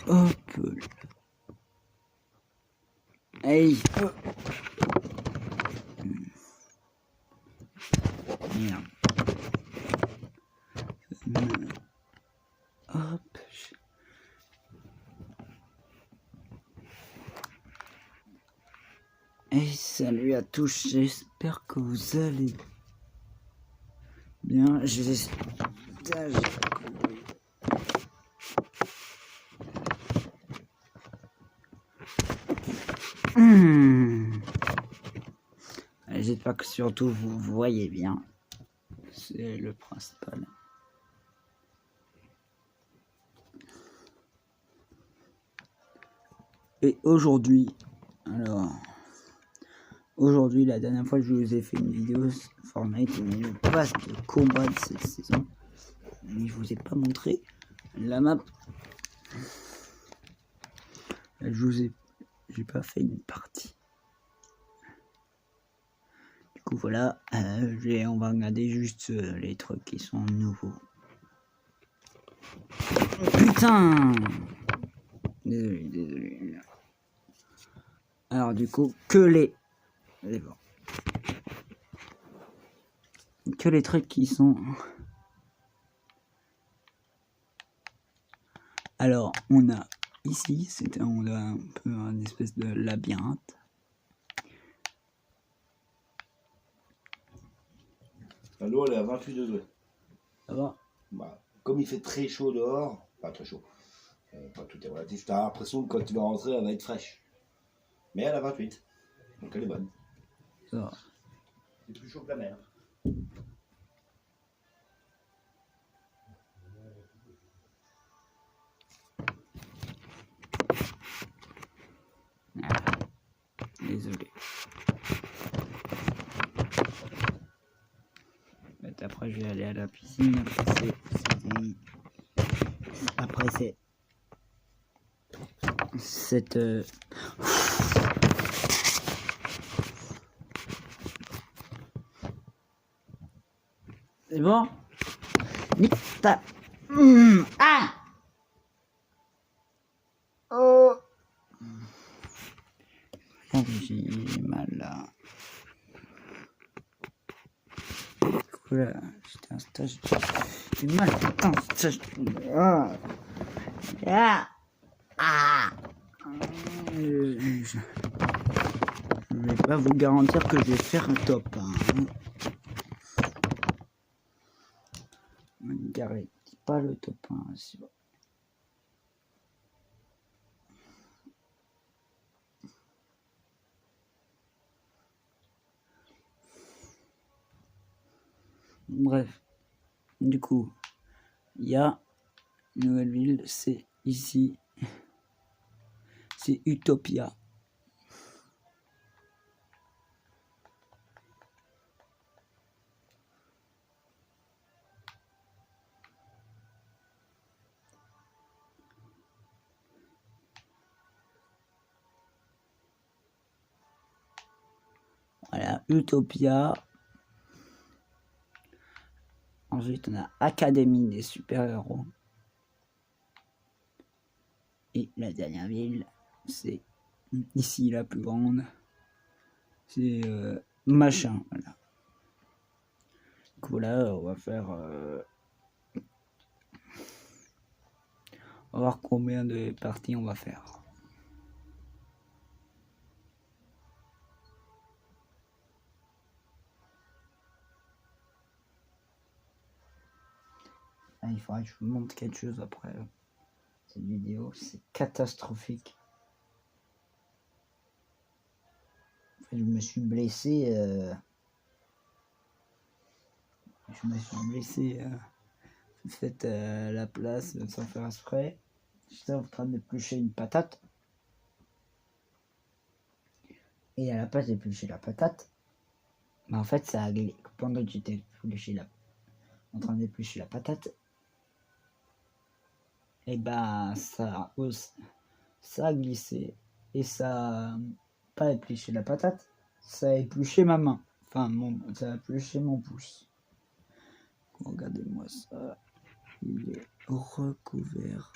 Hop là. Hey. Merde. Hop. Hey, salut à tous, j'espère que vous allez bien. J'espère que surtout vous voyez bien. C'est le principal. Et aujourd'hui, la dernière fois je vous ai fait une vidéo Fortnite, une passe de combat de cette saison. Mais je vous ai pas montré la map. J'ai pas fait une partie. Du coup voilà, on va regarder juste les trucs qui sont nouveaux. Putain! Désolé. Alors du coup, que les trucs qui sont... Alors, on a ici, on a un peu une espèce de labyrinthe. L'eau elle est à 28 degrés. Ça va? Bah, comme il fait très chaud dehors, pas très chaud, pas tout est relatif, t'as l'impression que quand tu vas rentrer elle va être fraîche. Mais elle a 28, donc elle est bonne. Ça va. C'est plus chaud que la mer. Désolé. Après je vais aller à la piscine. Après c'est cette c'est bon? Nicta. Ah! Oh! J'ai mal là. Voilà, j'étais un stage. J'ai mal, putain, stage. Ah! Ah! Ah! Je vais pas vous garantir que je vais faire un top. Hein. Garez pas le top 1. Si... Bref, du coup, il y a une nouvelle ville, c'est ici, c'est Utopia. Voilà, Utopia. Ensuite, on a Académie des super-héros. Et la dernière ville, c'est ici la plus grande. C'est machin, voilà. Du coup là, on va faire... on va voir combien de parties on va faire. Ah, il faudrait que je vous montre quelque chose après. Cette vidéo, c'est catastrophique. En fait, je me suis blessé. Faites la place sans faire exprès. J'étais en train d'éplucher une patate. Et à la place d'éplucher la patate, bah en fait, ça a glissé. Pendant que j'étais en train d'éplucher la patate, et bah ça a glissé. Et ça a pas épluché la patate, ça a épluché ma main. Enfin, ça a épluché mon pouce. Regardez-moi ça. Il est recouvert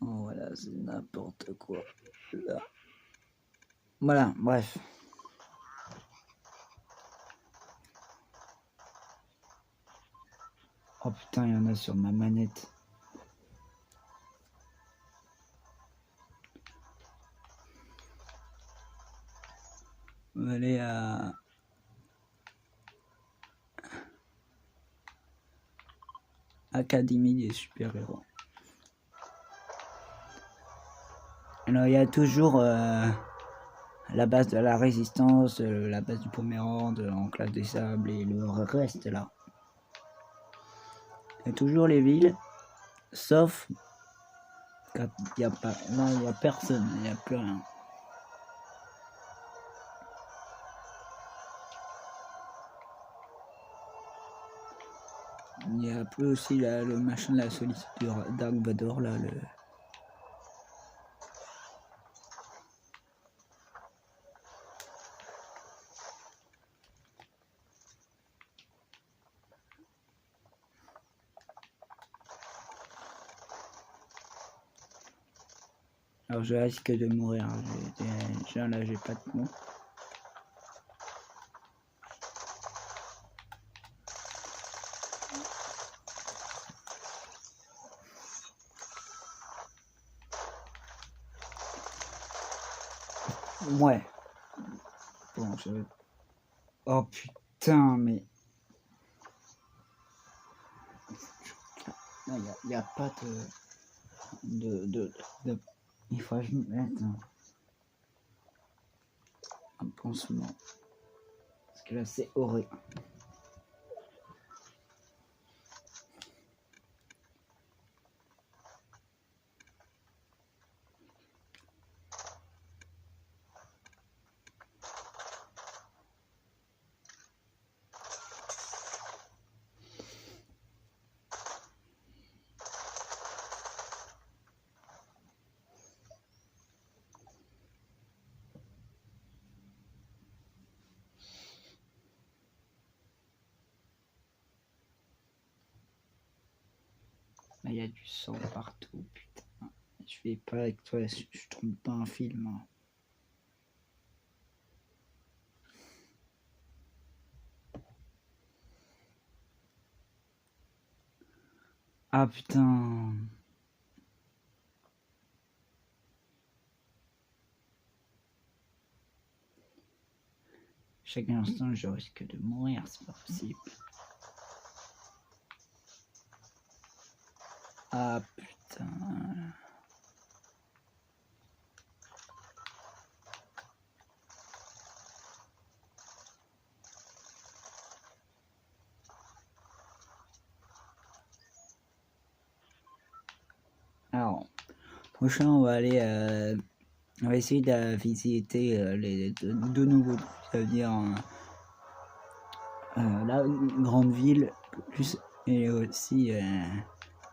Oh, voilà, c'est n'importe quoi. Là. Voilà, bref. Oh putain, il y en a sur ma manette. On va aller à... Académie des super-héros. Alors il y a toujours la base de la résistance, la base du Pomérande, l'enclave des sables et le reste là. Il y a toujours les villes, sauf qu'il n'y a pas, là il n'y a personne, il n'y a plus rien. Il y a plus aussi là, le machin de la solitude de Dark Vador là, le... Alors je risque de mourir, là j'ai pas de mots. Ouais. Bon, je... Oh putain, mais... Il n'y a pas de... Il faut que je me mette un pansement. Parce que là, c'est horrible. Là, il y a du sang partout, putain. Je vais pas avec toi, je tombe pas un film. Hein. Ah putain. Chaque instant, je risque de mourir, c'est pas possible. Ah putain. Alors, prochain, on va aller... on va essayer de visiter les deux nouveaux, ça veut dire la grande ville, plus et aussi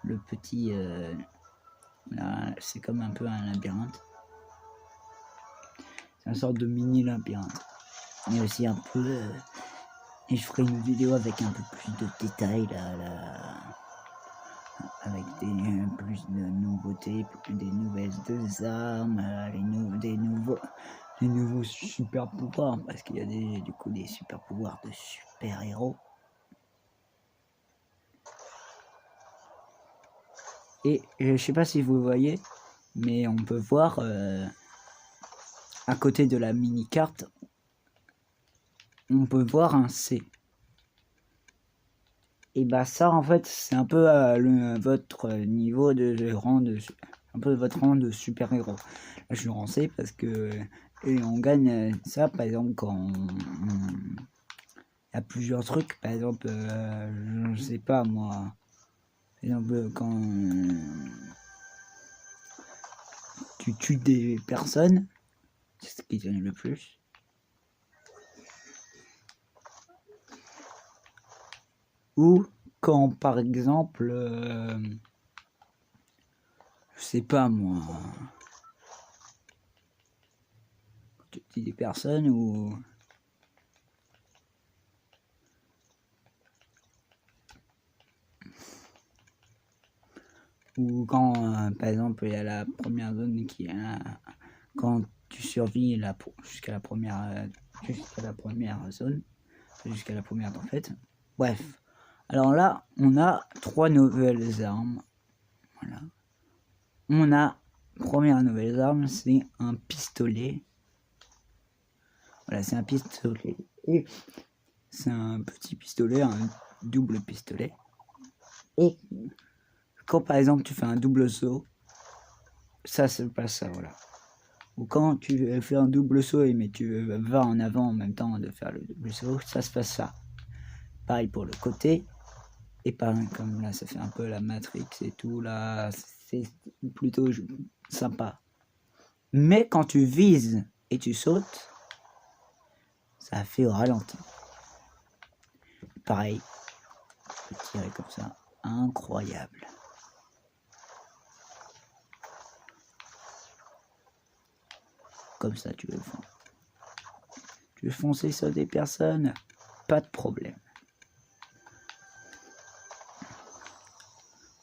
le petit, c'est comme un peu un labyrinthe, c'est une sorte de mini labyrinthe, et aussi un peu, et je ferai une vidéo avec un peu plus de détails là, avec plus de nouveautés, des nouvelles armes, des nouveaux super pouvoirs, parce qu'il y a du coup des super pouvoirs de super héros. Et je sais pas si vous voyez, mais on peut voir à côté de la mini carte, on peut voir un C. Et bah ça en fait c'est un peu votre niveau de rang un peu votre rang de super héros. Là je suis en C parce que et on gagne ça par exemple quand il y a plusieurs trucs, par exemple je sais pas moi, par exemple quand tu tues des personnes, c'est ce qui donne le plus. Ou quand par exemple je sais pas moi, tu tues des personnes ou Ou quand, par exemple, il y a la première zone qui est... quand tu survis jusqu'à la première zone, jusqu'à la première tempête. Bref. Alors là, on a 3 nouvelles armes. Voilà. On a, première nouvelle arme, c'est un pistolet. Voilà, c'est un pistolet. Et c'est un petit pistolet, un double pistolet. Et quand par exemple tu fais un double saut, ça se passe ça, voilà. Ou quand tu fais un double saut mais tu vas en avant en même temps de faire le double saut, ça se passe ça. Pareil pour le côté. Et pareil comme là, ça fait un peu la Matrix et tout, là, c'est plutôt sympa. Mais quand tu vises et tu sautes, ça fait au ralenti. Pareil, tu peux tirer comme ça, incroyable. Comme ça, tu veux foncer sur des personnes, pas de problème.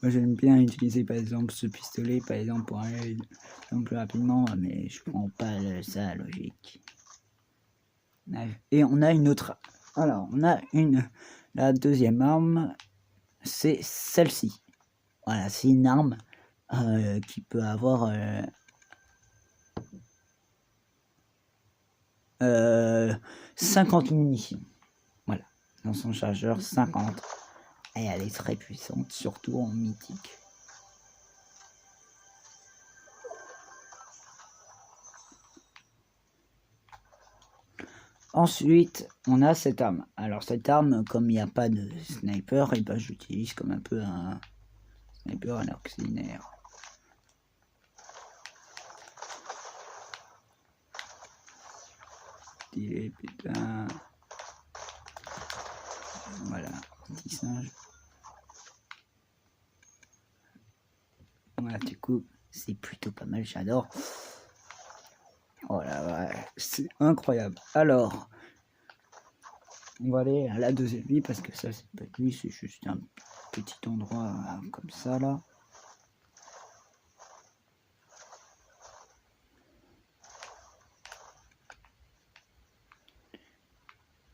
Moi j'aime bien utiliser par exemple ce pistolet par exemple pour aller plus rapidement, mais je prends pas ça logique. Et on a une autre. Alors on a la deuxième arme, c'est celle-ci. Voilà, c'est une arme qui peut avoir 50 munitions. Voilà, dans son chargeur 50. Et elle est très puissante, surtout en mythique. Ensuite, on a cette arme. Alors cette arme, comme il n'y a pas de sniper, et ben j'utilise comme un peu un sniper à l'auxiliaire. Putain. Voilà, petit singe. Voilà, du coup, c'est plutôt pas mal, j'adore. Voilà, ouais, c'est incroyable. Alors, on va aller à la deuxième vie parce que ça, c'est pas lui, c'est juste un petit endroit comme ça là.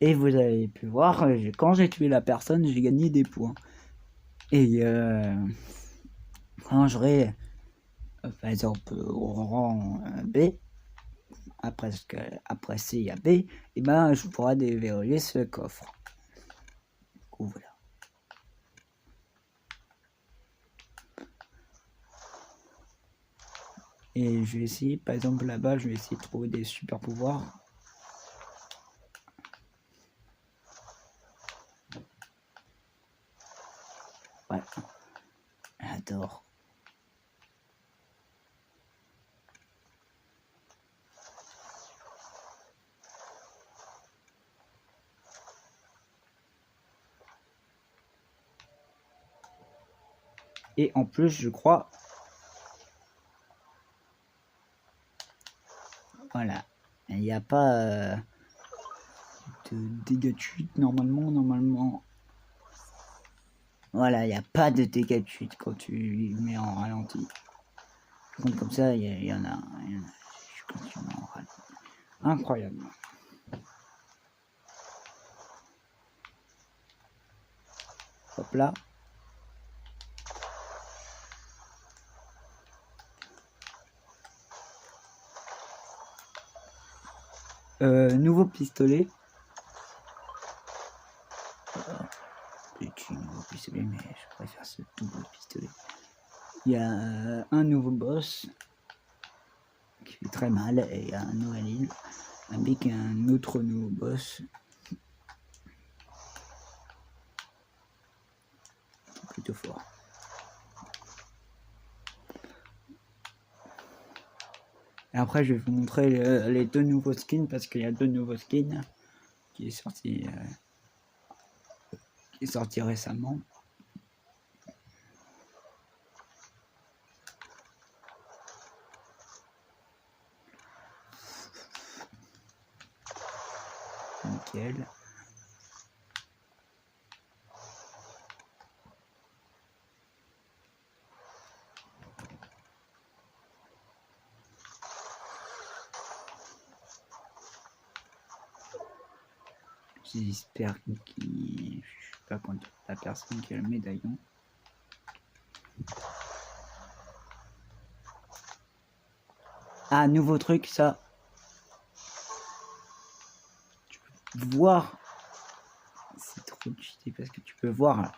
Et vous avez pu voir, quand j'ai tué la personne, j'ai gagné des points. Et quand j'aurai, par exemple, au rang B, après C, il y a B, et ben je pourrai déverrouiller ce coffre. Du coup, voilà. Et je vais essayer, par exemple là-bas, je vais essayer de trouver des super pouvoirs. Ouais. J'adore. Et en plus, je crois... Voilà. Il n'y a pas de dégâts de chute normalement. Voilà, il n'y a pas de dégâts de chute quand tu mets en ralenti. Comme ça, il y en a. Je continue en ralenti. Incroyable. Hop là. Nouveau pistolet. Petit nouveau pistolet, mais je préfère ce double pistolet. Il y a un nouveau boss qui fait très mal et un nouvelle île avec un autre nouveau boss plutôt fort. Et après je vais vous montrer les deux nouveaux skins parce qu'il y a deux nouveaux skins qui est sorti récemment. Nickel. j'espère qu'il... Je sais pas quand la personne qui a le médaillon. Ah, nouveau truc, ça. Tu peux voir. C'est trop cheaté parce que tu peux voir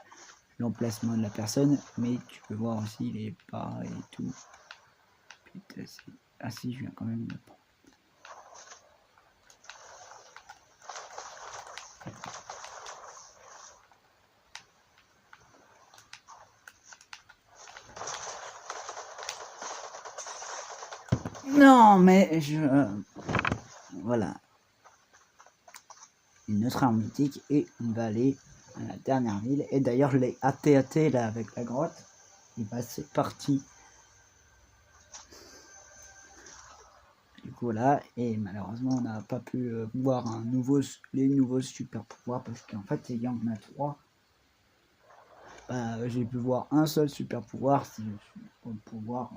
l'emplacement de la personne, mais tu peux voir aussi les pas et tout. Putain, ah si, je viens quand même de le prendre. Non, mais je... voilà. Une autre arme mythique et on va aller à la dernière ville. Et d'ailleurs, les AT-AT là avec la grotte, et bah c'est parti. Du coup là, et malheureusement on n'a pas pu voir les nouveaux super pouvoirs parce qu'en fait il y en a 3. J'ai pu voir un seul super pouvoir, c'est le pouvoir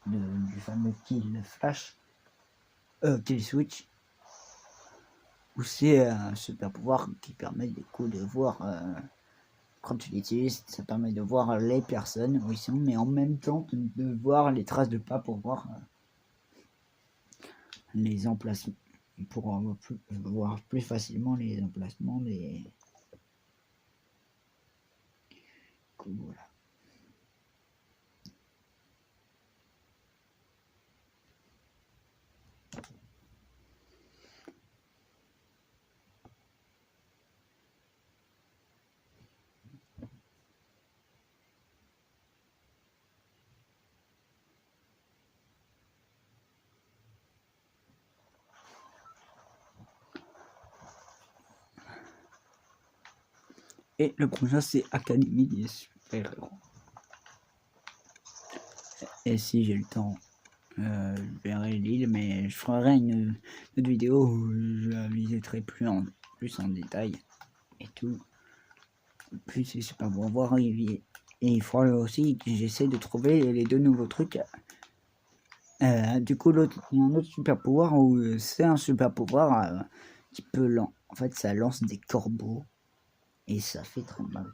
du fameux kill flash, kill switch, où c'est un super pouvoir qui permet du coup de voir, quand tu l'utilises, ça permet de voir les personnes où ils sont, mais en même temps de voir les traces de pas pour voir les emplacements, pour voir plus facilement les emplacements des... Voilà. Et le prochain c'est Académie des super-héros. Et si j'ai le temps, je verrai l'île, mais je ferai une autre vidéo où je la visiterai plus en détail et tout. Plus c'est pas pour voir, et il faudra aussi que j'essaie de trouver les 2 nouveaux trucs. Du coup, l'autre, il y a un autre super pouvoir où c'est un super pouvoir qui peut en fait ça lance des corbeaux et ça fait très mal.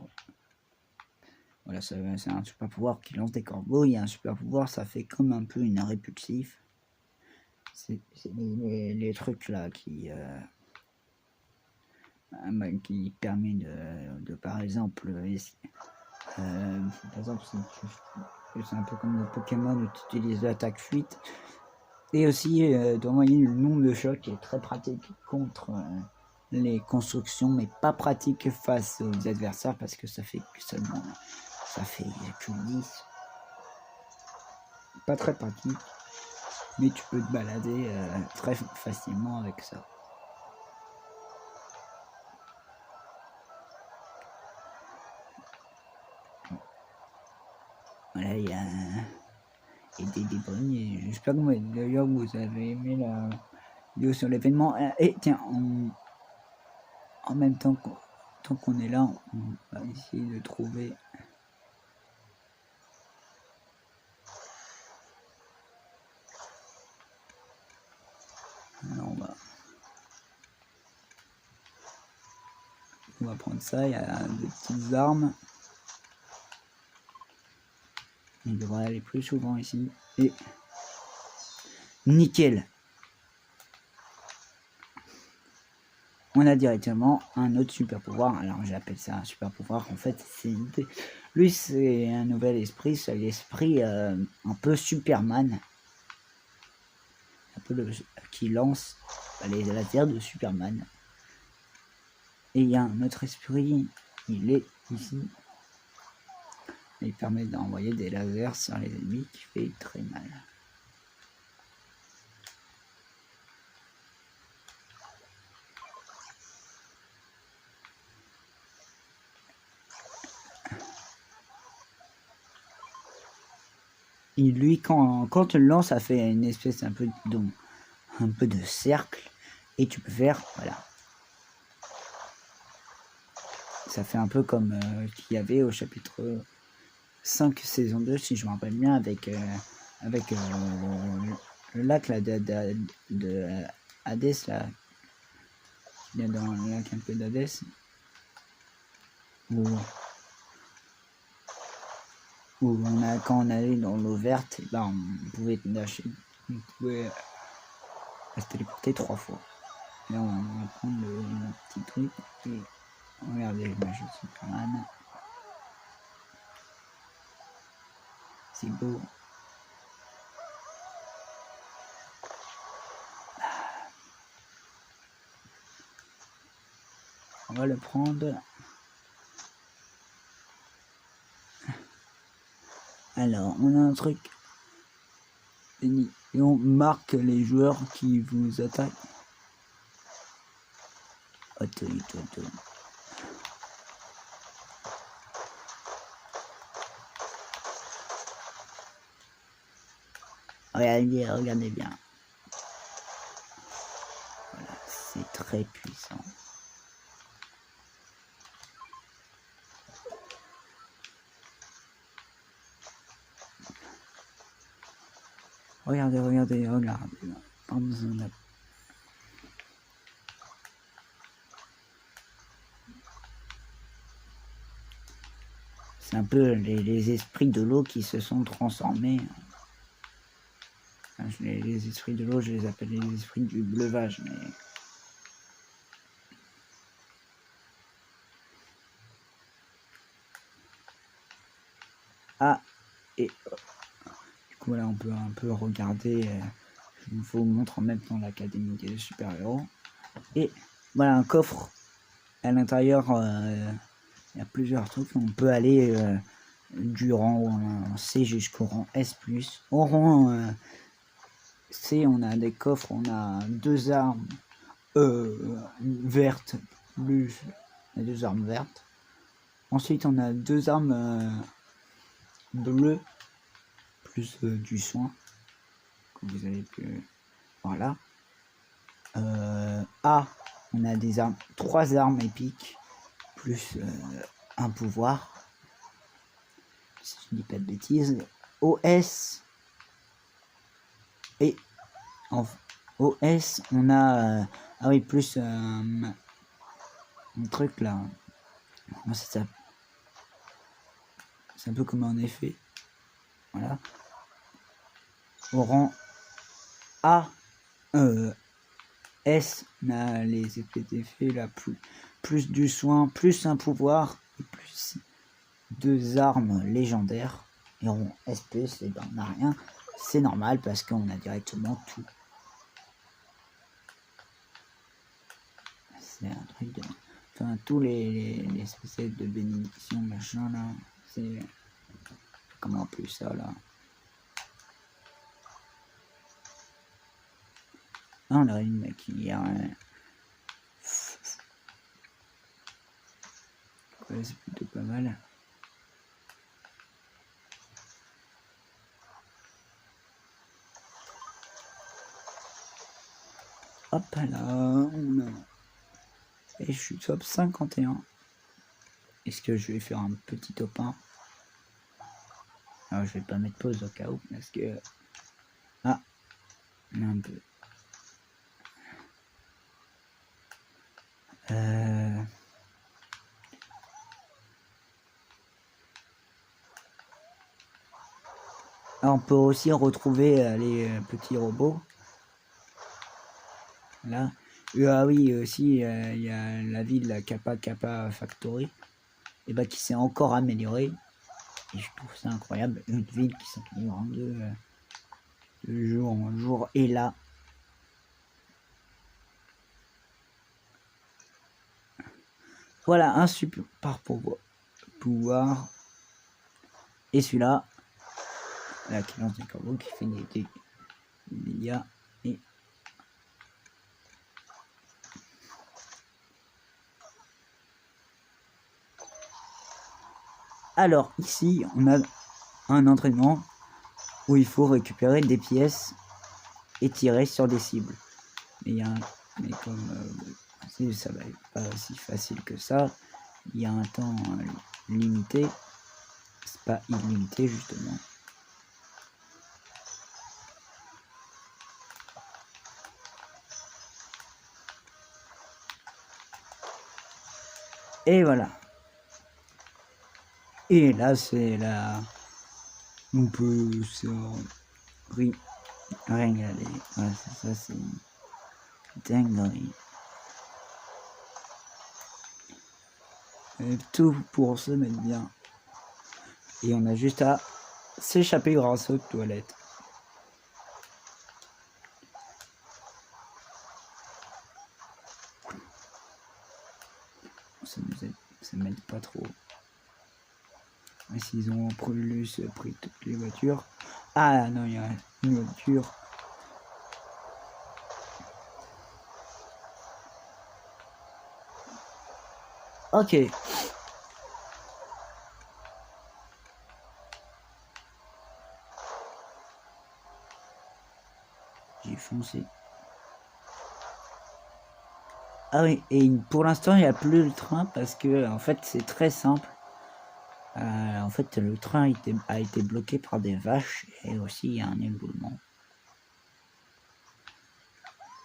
Voilà, c'est un super pouvoir qui lance des corbeaux. Il y a un super pouvoir, ça fait comme un peu une répulsif. C'est les trucs là qui permet de par exemple, c'est un peu comme le Pokémon où tu utilises l'attaque fuite. Et aussi d'envoyer le nombre de chocs qui est très pratique contre les constructions, mais pas pratique face aux adversaires parce que ça fait que seulement ça fait que 10. Pas très pratique, mais tu peux te balader très facilement avec ça. Voilà, il y a des débris. J'espère que d'ailleurs vous avez aimé la vidéo sur l'événement. Et tiens, en même temps, tant qu'on est là, on va essayer de trouver... Alors on va prendre ça, il y a des petites armes. Il devrait aller plus souvent ici. Et nickel. On a directement un autre super pouvoir. Alors j'appelle ça un super pouvoir. En fait, lui c'est un nouvel esprit. C'est l'esprit un peu Superman. Un peu qui lance les lasers de Superman. Et il y a un autre esprit. Il est ici. Il permet d'envoyer des lasers sur les ennemis qui fait très mal. Et lui, quand tu le lances, ça fait une espèce un peu de cercle. Et tu peux faire, voilà. Ça fait un peu comme qu'il y avait au chapitre 5 saison 2, si je me rappelle bien, avec le lac là, de Hades, là. qu'il y a dans le lac un peu d'Hadès. Où quand on allait dans l'eau verte, ben, on pouvait lâcher, on pouvait se téléporter 3 fois. Là on va prendre le petit truc et regardez, moi je suis Superman. C'est beau. On va le prendre. Alors, on a un truc. Et on marque les joueurs qui vous attaquent. Attends. Regardez bien. Voilà, c'est très puissant. Regardez. C'est un peu les esprits de l'eau qui se sont transformés. Enfin, les esprits de l'eau, je les appelle les esprits du bleuvage, mais... Ah, et du coup là on peut un peu regarder, je vous montre en même temps l'académie des super-héros. Et voilà un coffre, à l'intérieur il y a plusieurs trucs, on peut aller du rang C jusqu'au rang S+. Au rang C on a des coffres, on a 2 armes vertes, plus les 2 armes vertes. Ensuite on a 2 armes bleues, plus du soin, comme vous avez pu... Voilà. A, on a des armes, 3 armes épiques, plus un pouvoir, si je dis pas de bêtises. OS, et en OS, on a... ah oui, plus un truc là. Comment ça s'appelle? C'est un peu comme un effet. Voilà. Au rang A, S, on a les effets d'effet là, plus du soin, plus un pouvoir, et plus 2 armes légendaires. Et en SP, c'est ben, on n'a rien. C'est normal parce qu'on a directement tout. C'est un truc de... Enfin, tous les espèces de bénédictions, machin là. C'est... Comment on appelle ça là? Ah, on a une maquillère. Ouais, c'est plutôt pas mal. Hop là, et je suis top 51. Est-ce que je vais faire un petit top 1? Alors je vais pas mettre pause au cas où parce que... Ah, un peu. Alors, on peut aussi retrouver les petits robots. Là. Ah oui, aussi il y a la ville, la Kappa Factory, et bah, qui s'est encore améliorée. Et je trouve ça incroyable, une ville qui s'améliore en deux de jour en jour. Et là, voilà un super pouvoir. Et celui-là, là, qui lance des corbeaux, qui fait des dégâts. Et alors ici, on a un entraînement où il faut récupérer des pièces et tirer sur des cibles. Mais comme ça va être pas aussi facile que ça, il y a un temps limité, c'est pas illimité justement. Et voilà. Et là, c'est là. On peut se régaler. Ouais, c'est ça, c'est dinguerie. Et tout pour se mettre bien. Et on a juste à s'échapper grâce aux toilettes. Ça m'aide pas trop. Et s'ils ont pris toutes les voitures. Ah non, il y a une voiture. Ok. J'ai foncé. Ah oui, et pour l'instant, il n'y a plus le train parce que, en fait, c'est très simple. En fait, le train a été bloqué par des vaches et aussi il y a un éboulement.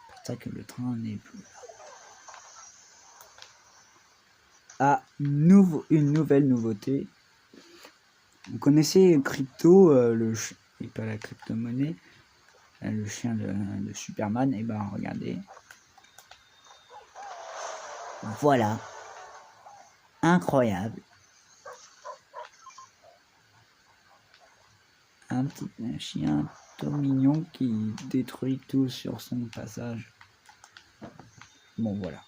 C'est pour ça que le train n'est plus là. Ah, une nouvelle nouveauté. Vous connaissez Crypto, et pas la crypto-monnaie, le chien de Superman. Et ben regardez. Voilà. Incroyable. Un petit chien tout mignon qui détruit tout sur son passage. Bon voilà.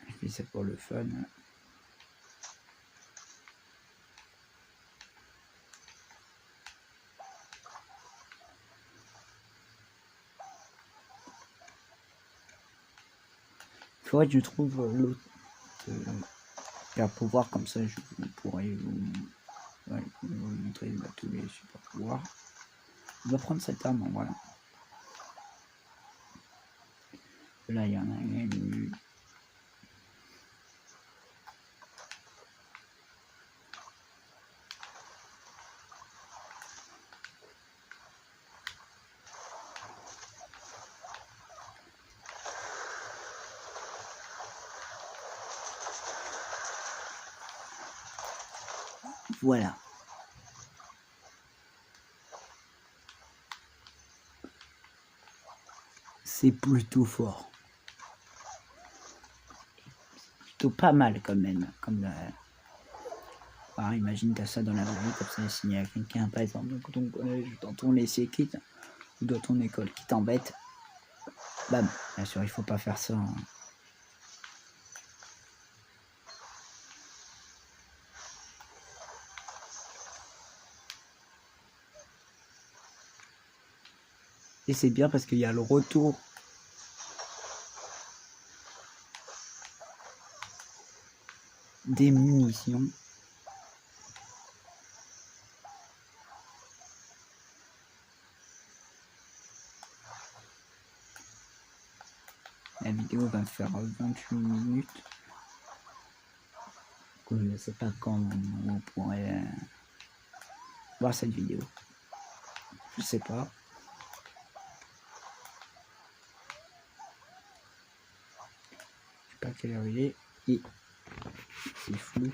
Je fais ça pour le fun. Il faudrait que je trouve l'autre pouvoir, comme ça je pourrais vous montrer tous les super pouvoirs. On va prendre cette arme, voilà. Là il y en a une. Voilà. C'est plutôt fort. Plutôt pas mal quand même. Comme alors, imagine t'as ça dans la vraie vie, comme ça, s'il y a quelqu'un, par exemple, dans ton lycée ou dans ton école qui t'embête, bam, bien sûr, il faut pas faire ça. Hein. Et c'est bien parce qu'il y a le retour des munitions. La vidéo va faire 28 minutes. Je ne sais pas quand on pourrait voir cette vidéo. Je sais pas. Je sais pas quelle heure il est. Et c'est flou.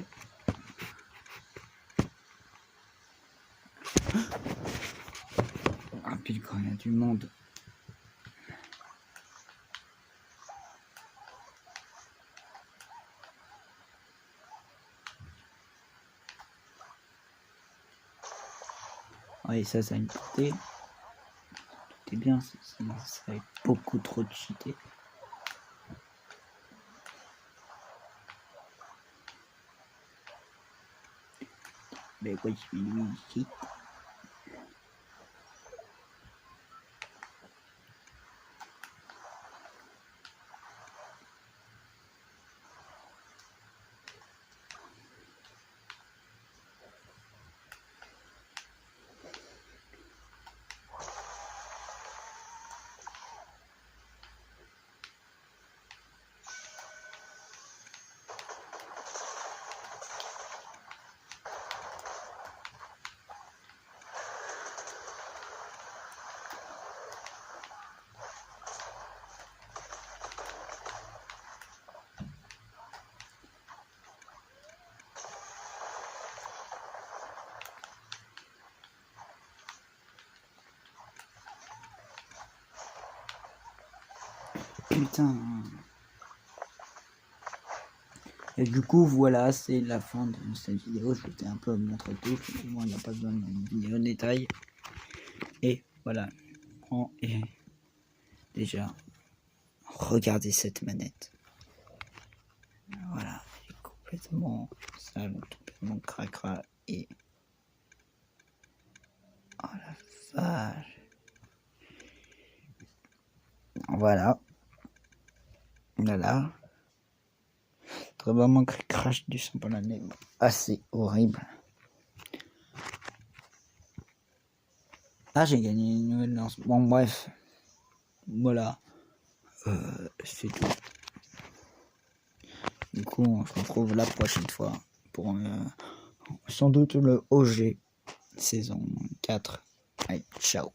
Ah puis quand il y a du monde. Oui, ça a une portée. C'est bien, ça serait beaucoup trop de cheaté. Mais quoi, je suis lui ici. putain. Et du coup, voilà, c'est la fin de cette vidéo. Je t'ai un peu montré tout. Moi, il n'y a pas besoin de vidéo en détail. Et voilà. Et déjà, regardez cette manette. Voilà, elle est complètement sale, complètement cracra. Et oh la vache. Voilà. Voilà. Très vraiment qu'il crache du sang par la nez. Assez horrible. Ah, j'ai gagné une nouvelle lance. Bon, bref. Voilà. C'est tout. Du coup, on se retrouve la prochaine fois pour sans doute le OG saison 4. Allez, ciao.